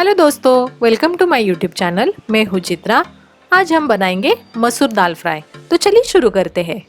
Hello दोस्तों, welcome to my YouTube channel. मैं हूँ चित्रा। आज हम बनाएंगे मसूर दाल फ्राई। तो चलिए शुरू करते हैं।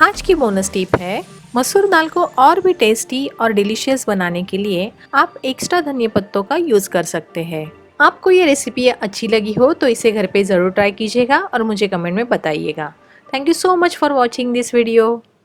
आज की बोनस टिप है, मसूर दाल को और भी टेस्टी और डिलीशियस बनाने के लिए आप एक्स्ट्रा धनिया पत्तों का यूज कर सकते हैं। आपको ये रेसिपी अच्छी लगी हो तो इसे घर पे ज़रूर ट्राई कीजिएगा और मुझे कमेंट में बताइएगा। Thank you so much for watching this video.